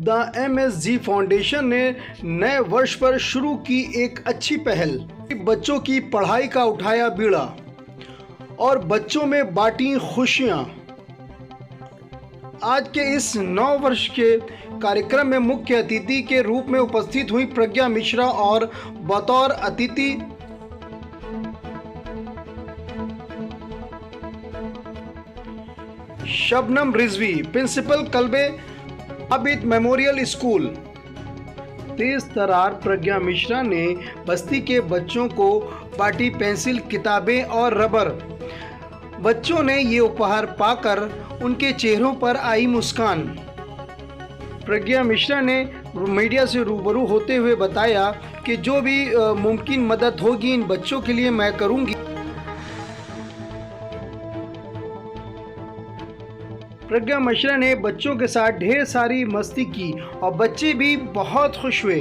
The MSG foundation ने नए वर्ष पर शुरू की एक अच्छी पहल। बच्चों की पढ़ाई का उठाया बीड़ा और बच्चों में बांटी खुशियां। आज के इस 9 वर्ष के कार्यक्रम में मुख्य अतिथि के रूप में उपस्थित हुई प्रज्ञा मिश्रा और बतौर अतिथि Shabnam Rizvi, principal Kalbe Abid memorial school. तेज तर्रार प्रज्ञा मिश्रा ने बस्ती के बच्चों को बांटी पेंसिल, किताबें और रबर। बच्चों ने ये उपहार पाकर उनके चेहरों पर आई मुस्कान। प्रज्ञा मिश्रा ने मीडिया से रूबरू होते हुए बताया कि जो भी मुमकिन मदद होगी इन बच्चों के लिए मैं करूंगी। प्रज्ञा मिश्रा ने बच्चों के साथ ढेर सारी मस्ती की और बच्चे भी बहुत खुश हुए।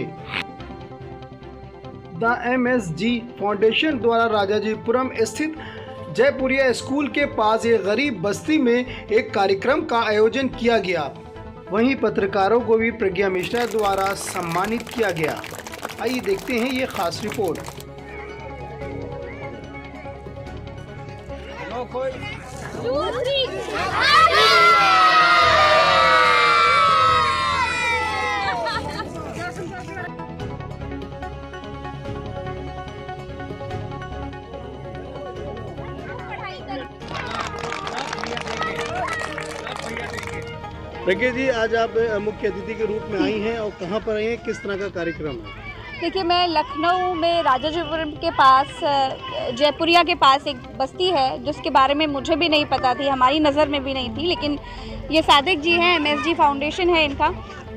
द MSG फाउंडेशन द्वारा राजाजीपुरम स्थित जयपुरिया स्कूल के पास एक गरीब बस्ती में एक कार्यक्रम का आयोजन किया गया। वहीं पत्रकारों को भी प्रज्ञा मिश्रा द्वारा सम्मानित किया गया। आइए देखते हैं ये खास रिपोर्ट। प्रज्ञा जी, आज आप मुख्य अतिथि के रूप में आई हैं और कहाँ पर आई हैं, किस तरह का कार्यक्रम है? देखिए, मैं लखनऊ में राजाजीपुरम के पास जयपुरिया के पास एक बस्ती है जिसके बारे में मुझे भी नहीं पता थी, हमारी नज़र में भी नहीं थी, लेकिन ये सादिक जी हैं, MSG फाउंडेशन है इनका,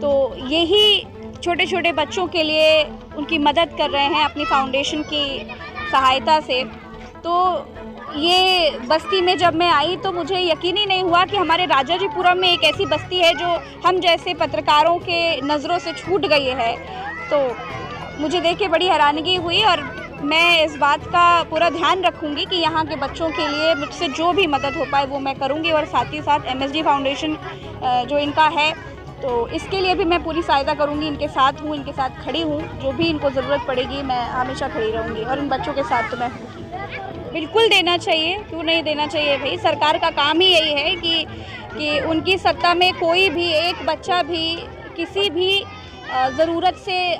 तो यही छोटे छोटे बच्चों के लिए उनकी मदद कर रहे हैं अपनी फाउंडेशन की सहायता से। तो ये बस्ती में जब मैं आई तो मुझे यकीन ही नहीं हुआ कि हमारे राजाजीपुरम में एक ऐसी बस्ती है जो हम जैसे पत्रकारों के नज़रों से छूट गई है। तो मुझे देख के बड़ी हैरानगी हुई और मैं इस बात का पूरा ध्यान रखूंगी कि यहाँ के बच्चों के लिए मुझसे जो भी मदद हो पाए वो मैं करूँगी। और साथ ही साथ MSG फाउंडेशन जो इनका है तो इसके लिए भी मैं पूरी सहायता करूँगी। इनके साथ हूँ, इनके साथ खड़ी हूँ, जो भी इनको ज़रूरत पड़ेगी मैं हमेशा खड़ी रहूँगी। और इन बच्चों के साथ तो मैं बिल्कुल देना चाहिए, क्यों नहीं देना चाहिए भाई। सरकार का काम ही यही है कि उनकी सत्ता में कोई भी एक बच्चा भी किसी भी ज़रूरत से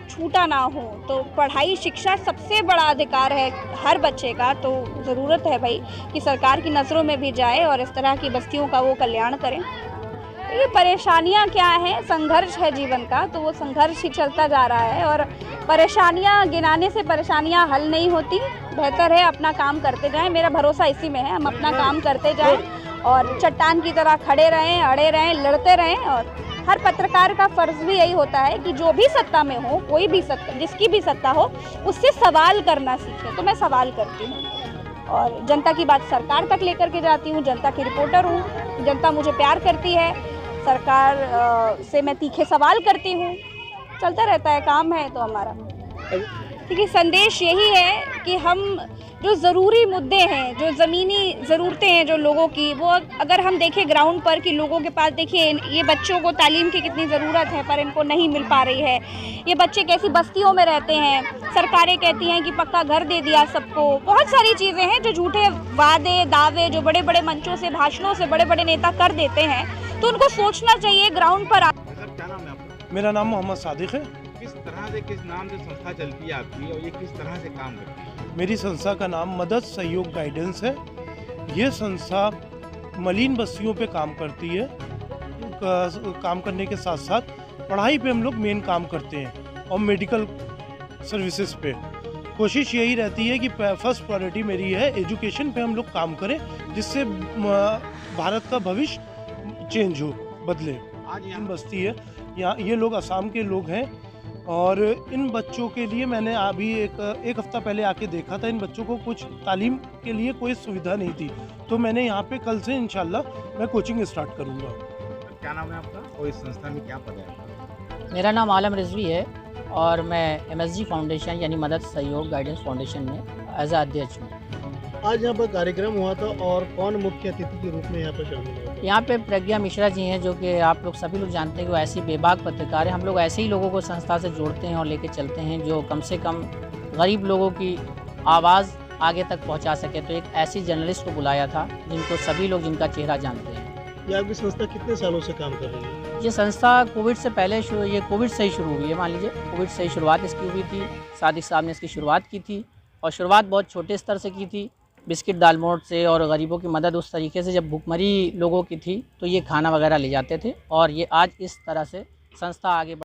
छूटा ना हो। तो पढ़ाई, शिक्षा सबसे बड़ा अधिकार है हर बच्चे का, तो ज़रूरत है भाई कि सरकार की नज़रों में भी जाए और इस तरह की बस्तियों का वो कल्याण करें। ये परेशानियां क्या हैं, संघर्ष है जीवन का, तो वो संघर्ष ही चलता जा रहा है और परेशानियां गिनाने से परेशानियां हल नहीं होती। बेहतर है अपना काम करते जाएं, मेरा भरोसा इसी में है, हम अपना काम करते जाएं और चट्टान की तरह खड़े रहें, अड़े रहें, लड़ते रहें। और हर पत्रकार का फ़र्ज़ भी यही होता है कि जो भी सत्ता में हो, कोई भी सत्ता, जिसकी भी सत्ता हो, उससे सवाल करना सीखे। तो मैं सवाल करती हूँ और जनता की बात सरकार तक लेकर के जाती हूँ। जनता की रिपोर्टर हूँ, जनता मुझे प्यार करती है, सरकार से मैं तीखे सवाल करती हूँ। चलता रहता है, काम है तो हमारा। ठीक है, संदेश यही है कि हम जो ज़रूरी मुद्दे हैं, जो ज़मीनी ज़रूरतें हैं जो लोगों की, वो अगर हम देखें ग्राउंड पर कि लोगों के पास, देखिए ये बच्चों को तालीम की कितनी ज़रूरत है पर इनको नहीं मिल पा रही है। ये बच्चे कैसी बस्तियों में रहते हैं, सरकारें कहती हैं कि पक्का घर दे दिया सबको। बहुत सारी चीज़ें हैं जो झूठे वादे दावे जो बड़े बड़े मंचों से, भाषणों से बड़े बड़े नेता कर देते हैं, तो उनको सोचना चाहिए ग्राउंड पर। क्या नाम है आपका? मेरा नाम मोहम्मद सादिक है। किस तरह से, किस नाम से संस्था चलती है आपकी और ये किस तरह से काम करती है? मेरी संस्था का नाम मदद सहयोग गाइडेंस है। ये संस्था मलिन बस्तियों पे काम करती है। काम करने के साथ साथ पढ़ाई पे हम लोग मेन काम करते हैं और मेडिकल सर्विसेज पे। कोशिश यही रहती है कि फर्स्ट प्रायोरिटी मेरी है एजुकेशन पे हम लोग काम करें, जिससे भारत का भविष्य चेंज हो, बदले। आज इन बस्ती है, यहाँ ये लोग असम के लोग हैं और इन बच्चों के लिए मैंने अभी एक हफ्ता पहले आके देखा था। इन बच्चों को कुछ तालीम के लिए कोई सुविधा नहीं थी, तो मैंने यहाँ पे कल से इंशाल्लाह मैं कोचिंग स्टार्ट करूँगा। क्या नाम है आपका और इस संस्था में क्या पद है आपका? मेरा नाम आलम रिजवी है और मैं MSG फाउंडेशन यानी मदद सहयोग गाइडेंस फाउंडेशन में एज अध्यक्ष हूँ। आज यहाँ पर कार्यक्रम हुआ था और कौन मुख्य अतिथि के रूप में यहाँ पर शामिल हुआ? यहाँ पे प्रज्ञा मिश्रा जी हैं, जो कि आप लोग सभी लोग जानते हैं कि वो ऐसी बेबाक पत्रकार है। हम लोग ऐसे ही लोगों को संस्था से जोड़ते हैं और लेके चलते हैं जो कम से कम गरीब लोगों की आवाज़ आगे तक पहुँचा सके। तो एक ऐसी जर्नलिस्ट को बुलाया था जिनको सभी लोग जिनका चेहरा जानते हैं। ये आपकी संस्था कितने सालों से काम कर रही है? ये संस्था कोविड से पहले ये कोविड से ही शुरू हुई है। मान लीजिए कोविड से ही शुरुआत इसकी हुई थी। सादिक साहब ने इसकी शुरुआत की थी और शुरुआत बहुत छोटे स्तर से की थी, बिस्किट दालमोट से, और गरीबों की मदद उस तरीके से। जब भुखमरी लोगों की थी तो ये खाना वगैरह ले जाते थे और ये आज इस तरह से संस्था आगे